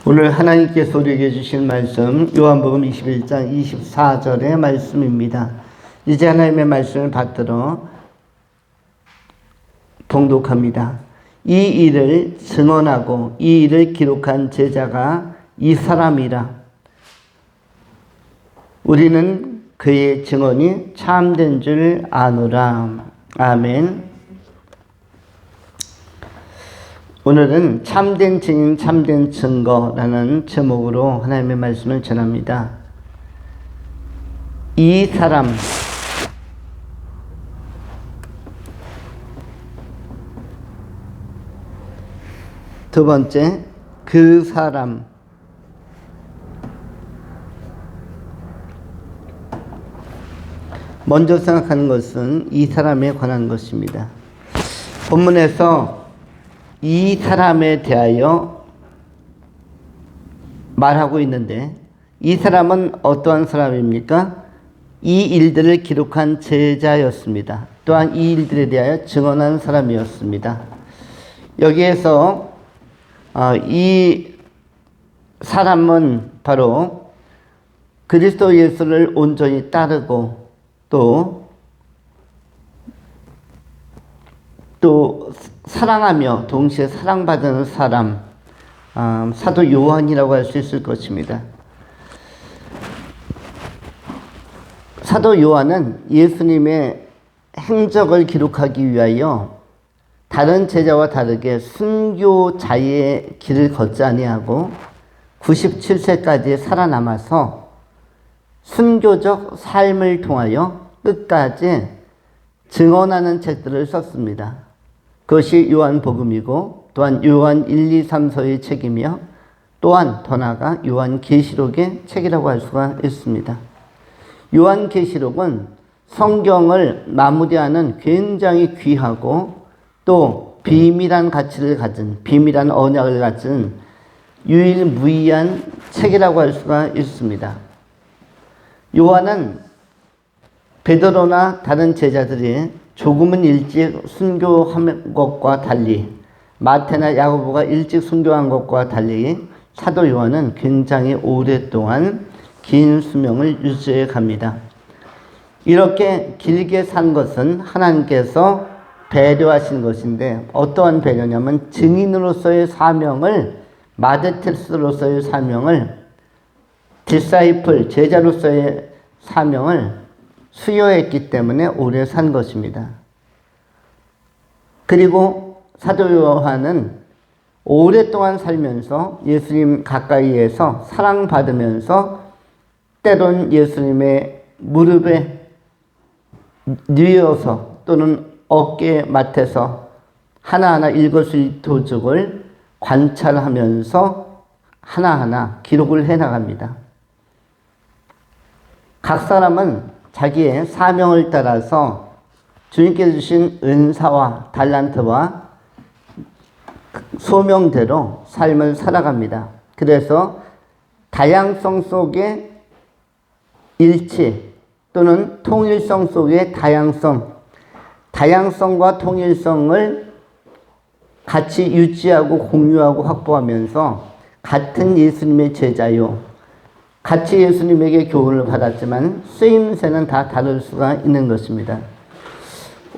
오늘 하나님께서 우리에게 주신 말씀 요한복음 21장 24절의 말씀입니다. 이제 하나님의 말씀을 받들어 봉독합니다. 이 일을 증언하고 이 일을 기록한 제자가 이 사람이라. 우리는 그의 증언이 참된 줄 아노라. 아멘. 오늘은 참된 증인, 참된 증거라는 제목으로 하나님의 말씀을 전합니다. 이 사람, 두 번째, 그 사람, 먼저 생각하는 것은 이 사람에 관한 것입니다. 본문에서 이 사람에 대하여 말하고 있는데 이 사람은 어떠한 사람입니까? 이 일들을 기록한 제자였습니다. 또한 이 일들에 대하여 증언한 사람이었습니다. 여기에서 이 사람은 바로 그리스도 예수를 온전히 따르고 또 사랑하며 동시에 사랑받는 사람, 사도 요한이라고 할 수 있을 것입니다. 사도 요한은 예수님의 행적을 기록하기 위하여 다른 제자와 다르게 순교자의 길을 걷지 아니하고 97세까지 살아남아서 순교적 삶을 통하여 끝까지 증언하는 책들을 썼습니다. 그것이 요한복음이고 또한 요한 1, 2, 3, 4의 책이며 또한 더 나아가 요한계시록의 책이라고 할 수가 있습니다. 요한계시록은 성경을 마무리하는 굉장히 귀하고 또 비밀한 가치를 가진, 비밀한 언약을 가진 유일무이한 책이라고 할 수가 있습니다. 요한은 베드로나 다른 제자들이 조금은 일찍 순교한 것과 달리 마태나 야고보가 일찍 순교한 것과 달리 사도 요한은 굉장히 오랫동안 긴 수명을 유지해 갑니다. 이렇게 길게 산 것은 하나님께서 배려하신 것인데 어떠한 배려냐면 증인으로서의 사명을 마르티스로서의 사명을 디사이플 제자로서의 사명을 수여했기 때문에 오래 산 것입니다. 그리고 사도 요한은 오랫동안 살면서 예수님 가까이에서 사랑받으면서 때론 예수님의 무릎에 뉘어서 또는 어깨에 맡아서 하나하나 일거수일투족을 관찰하면서 하나하나 기록을 해나갑니다. 각 사람은 자기의 사명을 따라서 주님께서 주신 은사와 달란트와 소명대로 삶을 살아갑니다. 그래서 다양성 속의 일치 또는 통일성 속의 다양성과 통일성을 같이 유지하고 공유하고 확보하면서 같은 예수님의 제자요 같이 예수님에게 교훈을 받았지만 쓰임새는 다 다를 수가 있는 것입니다.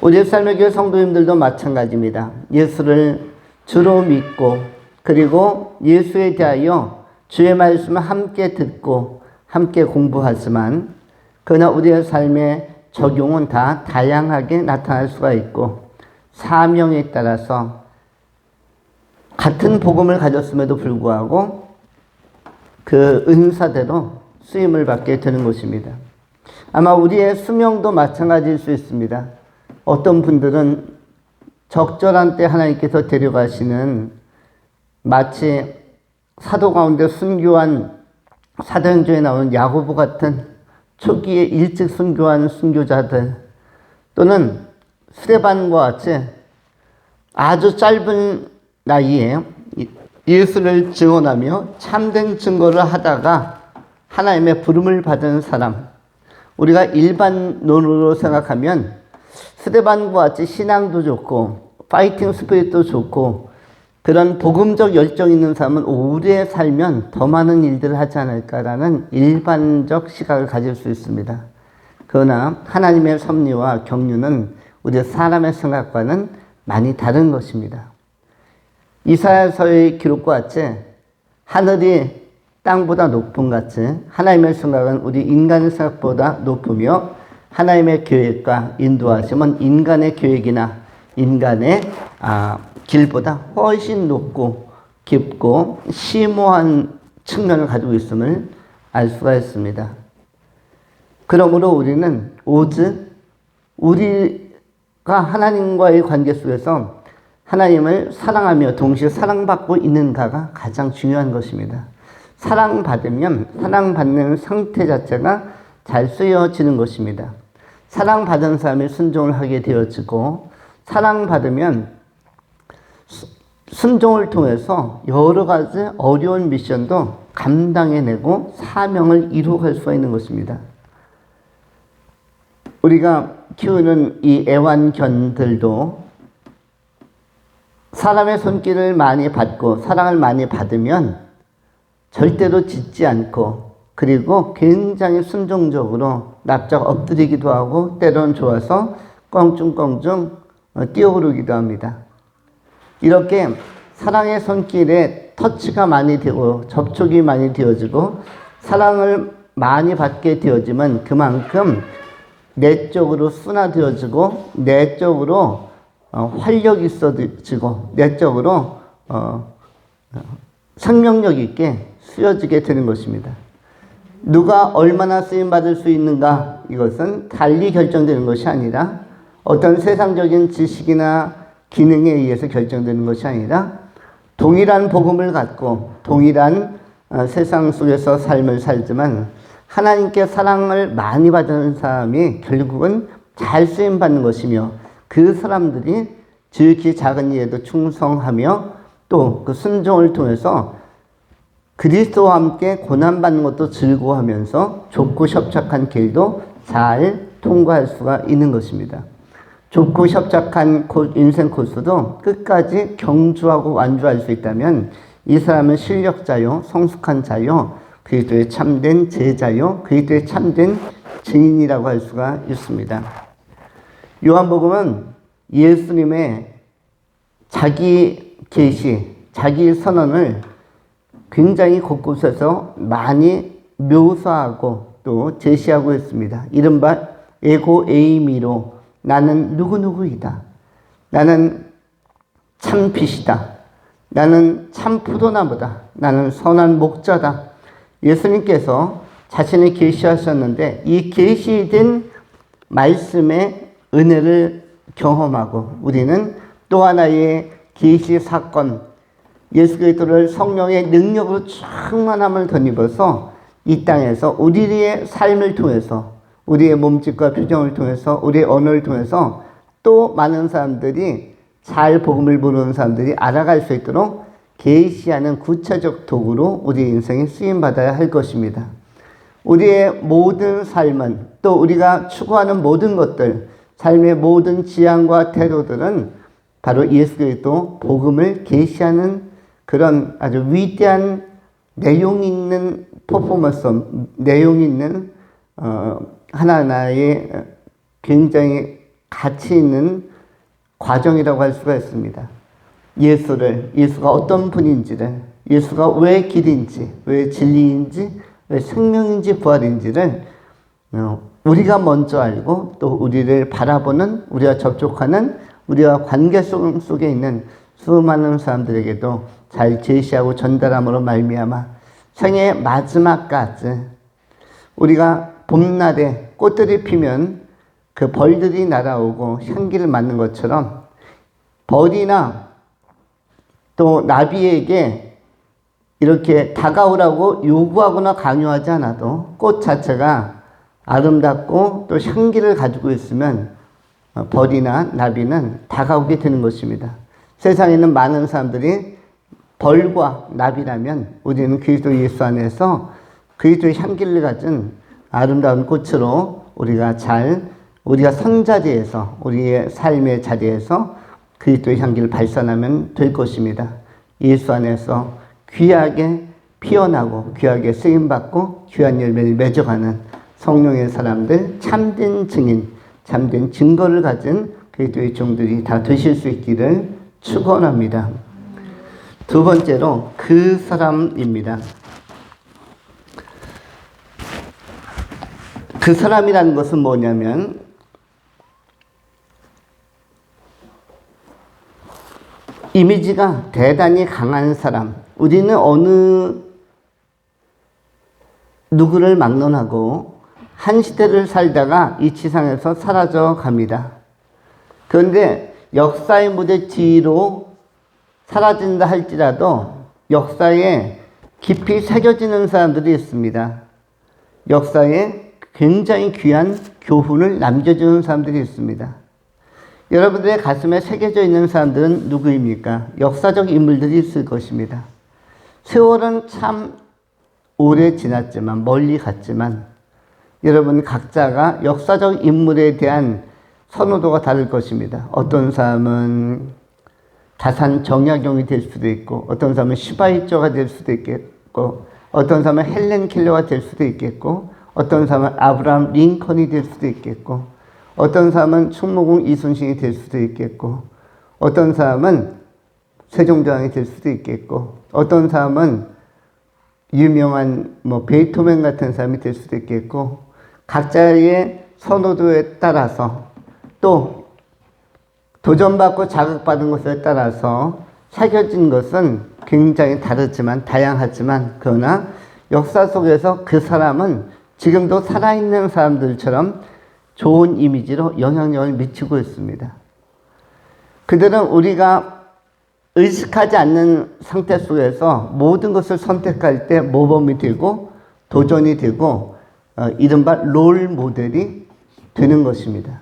우리 삶의 교회 성도님들도 마찬가지입니다. 예수를 주로 믿고 그리고 예수에 대하여 주의 말씀을 함께 듣고 함께 공부하지만 그러나 우리의 삶의 적용은 다 다양하게 나타날 수가 있고 사명에 따라서 같은 복음을 가졌음에도 불구하고 그 은사대로 쓰임을 받게 되는 것입니다. 아마 우리의 수명도 마찬가지일 수 있습니다. 어떤 분들은 적절한 때 하나님께서 데려가시는 마치 사도 가운데 순교한 사도행전에 나오는 야고보 같은 초기에 일찍 순교한 순교자들 또는 스데반과 같이 아주 짧은 나이에 예수를 증언하며 참된 증거를 하다가 하나님의 부름을 받은 사람, 우리가 일반론으로 생각하면 스데반과 같이 신앙도 좋고 파이팅 스피릿도 좋고 그런 복음적 열정 있는 사람은 오래 살면 더 많은 일들을 하지 않을까라는 일반적 시각을 가질 수 있습니다. 그러나 하나님의 섭리와 경륜은 우리 사람의 생각과는 많이 다른 것입니다. 이사야서의 기록과 같이 하늘이 땅보다 높은 같이 하나님의 생각은 우리 인간의 생각보다 높으며 하나님의 계획과 인도하심은 인간의 계획이나 인간의 길보다 훨씬 높고 깊고 심오한 측면을 가지고 있음을 알 수가 있습니다. 그러므로 우리는 오직 우리가 하나님과의 관계 속에서 하나님을 사랑하며 동시에 사랑받고 있는가가 가장 중요한 것입니다. 사랑받으면 사랑받는 상태 자체가 잘 쓰여지는 것입니다. 사랑받은 사람이 순종을 하게 되어지고 사랑받으면 순종을 통해서 여러 가지 어려운 미션도 감당해내고 사명을 이루어갈 수가 있는 것입니다. 우리가 키우는 이 애완견들도 사람의 손길을 많이 받고 사랑을 많이 받으면 절대로 짖지 않고 그리고 굉장히 순종적으로 납작 엎드리기도 하고 때로는 좋아서 껑충껑충 뛰어오르기도 합니다. 이렇게 사랑의 손길에 터치가 많이 되고 접촉이 많이 되어지고 사랑을 많이 받게 되어지면 그만큼 내적으로 순화되어지고 내적으로 활력이 있어지고 내적으로 생명력 있게 쓰여지게 되는 것입니다. 누가 얼마나 쓰임받을 수 있는가 이것은 달리 결정되는 것이 아니라 어떤 세상적인 지식이나 기능에 의해서 결정되는 것이 아니라 동일한 복음을 갖고 동일한 세상 속에서 삶을 살지만 하나님께 사랑을 많이 받은 사람이 결국은 잘 쓰임받는 것이며 그 사람들이 지극히 작은 일에도 충성하며 또 그 순종을 통해서 그리스도와 함께 고난받는 것도 즐거워하면서 좁고 협착한 길도 잘 통과할 수가 있는 것입니다. 좁고 협착한 인생 코스도 끝까지 경주하고 완주할 수 있다면 이 사람은 실력자요, 성숙한 자요, 그리스도의 참된 제자요, 그리스도의 참된 증인이라고 할 수가 있습니다. 요한복음은 예수님의 자기 계시, 자기 선언을 굉장히 곳곳에서 많이 묘사하고 또 제시하고 있습니다. 이른바 에고 에이미로 나는 누구누구이다. 나는 참 빛이다. 나는 참 포도나무다. 나는 선한 목자다. 예수님께서 자신을 계시하셨는데 이 계시된 말씀의 은혜를 경험하고 우리는 또 하나의 계시 사건 예수 그리스도를 성령의 능력으로 충만함을 덧입어서 이 땅에서 우리의 삶을 통해서 우리의 몸짓과 표정을 통해서 우리의 언어를 통해서 또 많은 사람들이 잘 복음을 모르는 사람들이 알아갈 수 있도록 계시하는 구체적 도구로 우리의 인생에 쓰임받아야 할 것입니다. 우리의 모든 삶은 또 우리가 추구하는 모든 것들 삶의 모든 지향과 태도들은 바로 예수 그리스도 복음을 계시하는 그런 아주 위대한 내용 있는 퍼포먼스, 내용 있는 하나하나의 굉장히 가치 있는 과정이라고 할 수가 있습니다. 예수가 어떤 분인지를, 예수가 왜 길인지, 왜 진리인지, 왜 생명인지 부활인지를 우리가 먼저 알고 또 우리를 바라보는, 우리가 접촉하는, 우리와 관계 속에 있는 수많은 사람들에게도 잘 제시하고 전달함으로 말미암아 생의 마지막까지 우리가 봄날에 꽃들이 피면 그 벌들이 날아오고 향기를 맡는 것처럼 벌이나 또 나비에게 이렇게 다가오라고 요구하거나 강요하지 않아도 꽃 자체가 아름답고 또 향기를 가지고 있으면 벌이나 나비는 다가오게 되는 것입니다. 세상에 있는 많은 사람들이 벌과 나비라면 우리는 그리스도 예수 안에서 그리스도의 향기를 가진 아름다운 꽃으로 우리가 선 자리에서 우리의 삶의 자리에서 그리스도의 향기를 발산하면 될 것입니다. 예수 안에서 귀하게 피어나고 귀하게 쓰임받고 귀한 열매를 맺어가는 성령의 사람들, 참된 증인, 참된 증거를 가진 그리스도의 종들이 다 되실 수 있기를 축원합니다. 두 번째로 그 사람입니다. 그 사람이라는 것은 뭐냐면 이미지가 대단히 강한 사람. 우리는 어느 누구를 막론하고 한 시대를 살다가 이 지상에서 사라져 갑니다. 그런데 역사의 무대 뒤로 사라진다 할지라도 역사에 깊이 새겨지는 사람들이 있습니다. 역사에 굉장히 귀한 교훈을 남겨주는 사람들이 있습니다. 여러분들의 가슴에 새겨져 있는 사람들은 누구입니까? 역사적 인물들이 있을 것입니다. 세월은 참 오래 지났지만, 멀리 갔지만, 여러분 각자가 역사적 인물에 대한 선호도가 다를 것입니다. 어떤 사람은 다산 정약용이 될 수도 있고, 어떤 사람은 슈바이처가 될 수도 있겠고, 어떤 사람은 헬렌 켈러가 될 수도 있겠고, 어떤 사람은 아브라함 링컨이 될 수도 있겠고, 어떤 사람은 충무공 이순신이 될 수도 있겠고, 어떤 사람은 세종대왕이 될 수도 있겠고, 어떤 사람은 유명한 베토벤 같은 사람이 될 수도 있겠고, 각자의 선호도에 따라서 또 도전받고 자극받은 것에 따라서 새겨진 것은 굉장히 다르지만 다양하지만, 그러나 역사 속에서 그 사람은 지금도 살아있는 사람들처럼 좋은 이미지로 영향력을 미치고 있습니다. 그들은 우리가 의식하지 않는 상태 속에서 모든 것을 선택할 때 모범이 되고 도전이 되고 이른바 롤 모델이 되는 것입니다.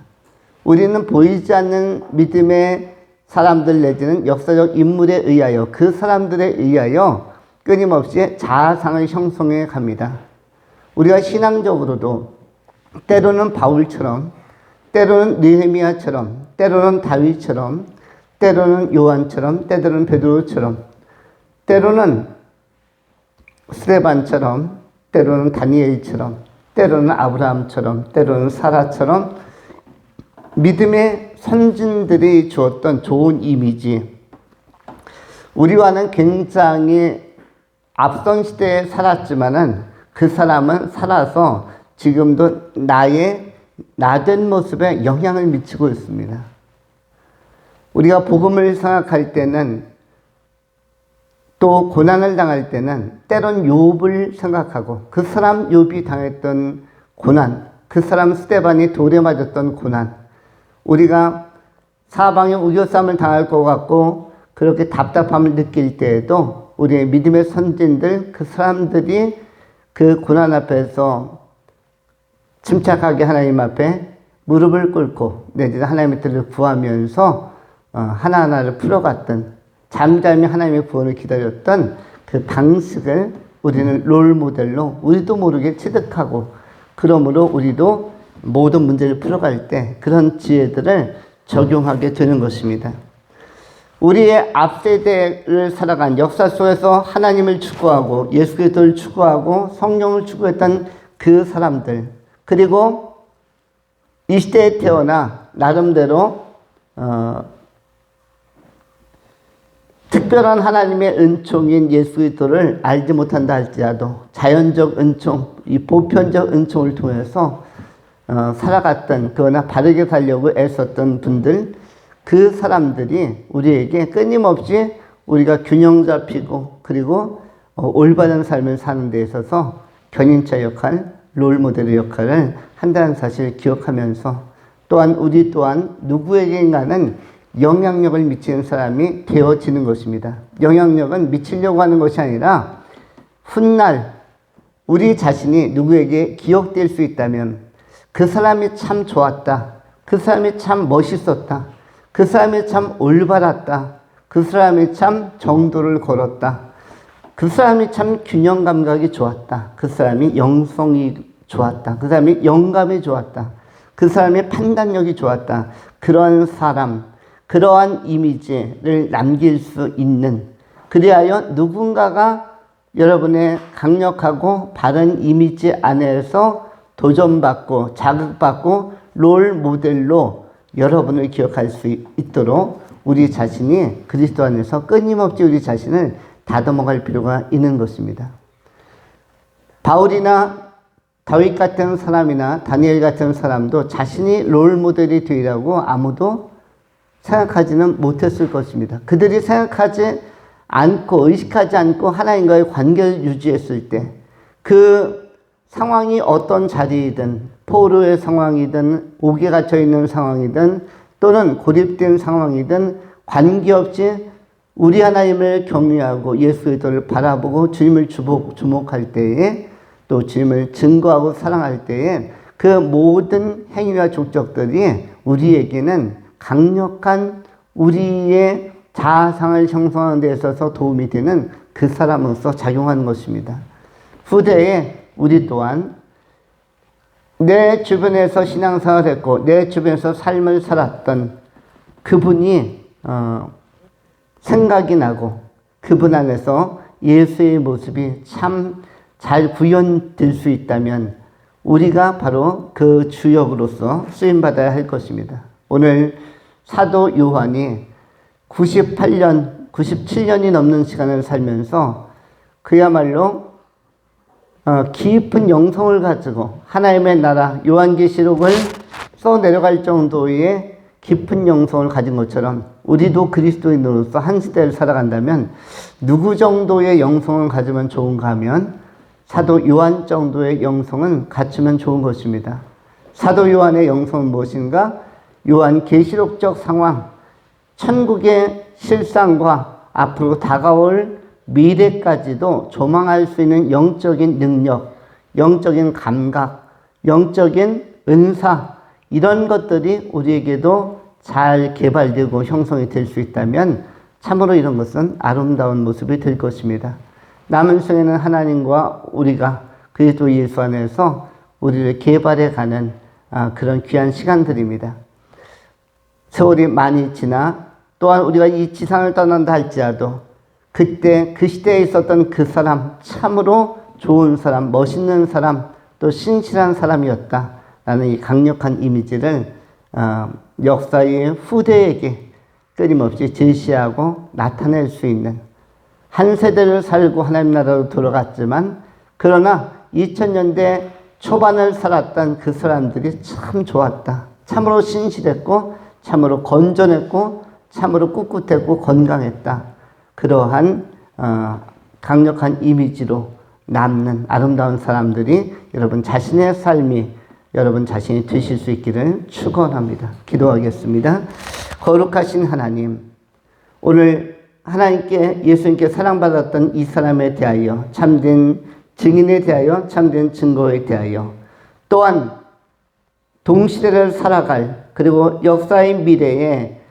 우리는 보이지 않는 믿음의 사람들 내지는 역사적 인물에 의하여 그 사람들에 의하여 끊임없이 자아상을 형성해 갑니다. 우리가 신앙적으로도 때로는 바울처럼, 때로는 느헤미야처럼, 때로는 다윗처럼, 때로는 요한처럼, 때로는 베드로처럼, 때로는 스데반처럼, 때로는 다니엘처럼, 때로는 아브라함처럼, 때로는 사라처럼 믿음의 선진들이 주었던 좋은 이미지, 우리와는 굉장히 앞선 시대에 살았지만은 그 사람은 살아서 지금도 나된 모습에 영향을 미치고 있습니다. 우리가 복음을 생각할 때는, 또 고난을 당할 때는 때론 욥을 생각하고 그 사람 욥이 당했던 고난, 그 사람 스데반이 돌에 맞았던 고난, 우리가 사방에 우겨쌈을 당할 것 같고 그렇게 답답함을 느낄 때에도 우리의 믿음의 선진들, 그 사람들이 그 고난 앞에서 침착하게 하나님 앞에 무릎을 꿇고 내지는 하나님의 뜻을 구하면서 하나하나를 풀어갔던, 잠잠히 하나님의 구원을 기다렸던 그 방식을 우리는 롤 모델로 우리도 모르게 취득하고, 그러므로 우리도 모든 문제를 풀어갈 때 그런 지혜들을 적용하게 되는 것입니다. 우리의 앞세대를 살아간 역사 속에서 하나님을 추구하고 예수 그리스도를 추구하고 성령을 추구했던 그 사람들, 그리고 이 시대에 태어나 나름대로 특별한 하나님의 은총인 예수 그리스도를 알지 못한다 할지라도 자연적 은총, 이 보편적 은총을 통해서 살아갔던, 그러나 바르게 살려고 애썼던 분들, 그 사람들이 우리에게 끊임없이 우리가 균형 잡히고 그리고 올바른 삶을 사는 데 있어서 견인차 역할, 롤모델의 역할을 한다는 사실을 기억하면서, 또한 우리 또한 누구에게인가는 영향력을 미치는 사람이 되어지는 것입니다. 영향력은 미치려고 하는 것이 아니라 훗날 우리 자신이 누구에게 기억될 수 있다면 그 사람이 참 좋았다, 그 사람이 참 멋있었다, 그 사람이 참 올바랐다, 그 사람이 참 정도를 걸었다, 그 사람이 참 균형 감각이 좋았다, 그 사람이 영성이 좋았다, 그 사람이 영감이 좋았다, 그 사람의 판단력이 좋았다, 그러한 사람, 그러한 이미지를 남길 수 있는 그리하여 누군가가 여러분의 강력하고 바른 이미지 안에서 도전받고 자극받고 롤 모델로 여러분을 기억할 수 있도록 우리 자신이 그리스도 안에서 끊임없이 우리 자신을 다듬어갈 필요가 있는 것입니다. 바울이나 다윗 같은 사람이나 다니엘 같은 사람도 자신이 롤 모델이 되리라고 아무도 생각하지는 못했을 것입니다. 그들이 생각하지 않고 의식하지 않고 하나님과의 관계를 유지했을 때 그 상황이 어떤 자리이든 포로의 상황이든 옥에 갇혀 있는 상황이든 또는 고립된 상황이든 관계없이 우리 하나님을 경외하고 예수 그리스도를 바라보고 주님을 주목할 때에 또 주님을 증거하고 사랑할 때에 그 모든 행위와 족적들이 우리에게는 강력한 우리의 자아상을 형성하는 데 있어서 도움이 되는 그 사람으로서 작용하는 것입니다. 후대에 우리 또한 내 주변에서 신앙생활을 했고 내 주변에서 삶을 살았던 그분이 생각이 나고 그분 안에서 예수의 모습이 참 잘 구현될 수 있다면 우리가 바로 그 주역으로서 쓰임받아야 할 것입니다. 오늘 사도 요한이 97년이 넘는 시간을 살면서 그야말로 깊은 영성을 가지고 하나님의 나라 요한계시록을 써내려갈 정도의 깊은 영성을 가진 것처럼 우리도 그리스도인으로서 한 시대를 살아간다면 누구 정도의 영성을 가지면 좋은가 하면 사도 요한 정도의 영성은 갖추면 좋은 것입니다. 사도 요한의 영성은 무엇인가? 요한 계시록적 상황, 천국의 실상과 앞으로 다가올 미래까지도 조망할 수 있는 영적인 능력, 영적인 감각, 영적인 은사 이런 것들이 우리에게도 잘 개발되고 형성이 될 수 있다면 참으로 이런 것은 아름다운 모습이 될 것입니다. 남은 생에는 하나님과 우리가 그리스도 예수 안에서 우리를 개발해가는 그런 귀한 시간들입니다. 세월이 많이 지나 또한 우리가 이 지상을 떠난다 할지라도 그때 그 시대에 있었던 그 사람 참으로 좋은 사람, 멋있는 사람, 또 신실한 사람이었다라는 이 강력한 이미지를 역사의 후대에게 끊임없이 제시하고 나타낼 수 있는 한 세대를 살고 하나님 나라로 돌아갔지만 그러나 2000년대 초반을 살았던 그 사람들이 참 좋았다. 참으로 신실했고 참으로 건전했고 참으로 꿋꿋했고 건강했다. 그러한 강력한 이미지로 남는 아름다운 사람들이 여러분 자신의 삶이 여러분 자신이 되실 수 있기를 축원합니다. 기도하겠습니다. 거룩하신 하나님, 오늘 하나님께 예수님께 사랑받았던 이 사람에 대하여 참된 증인에 대하여 참된 증거에 대하여 또한 동시대를 살아갈 그리고 역사의 미래에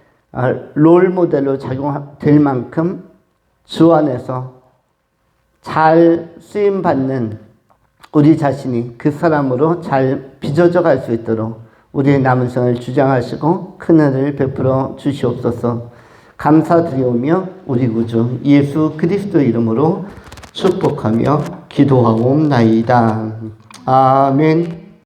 롤 모델로 작용될 만큼 주 안에서 잘 쓰임받는 우리 자신이 그 사람으로 잘 빚어져 갈 수 있도록 우리의 남은 생을 주장하시고 큰 은혜를 베풀어 주시옵소서. 감사드리오며 우리 구주 예수 그리스도 이름으로 축복하며 기도하옵나이다. 아멘.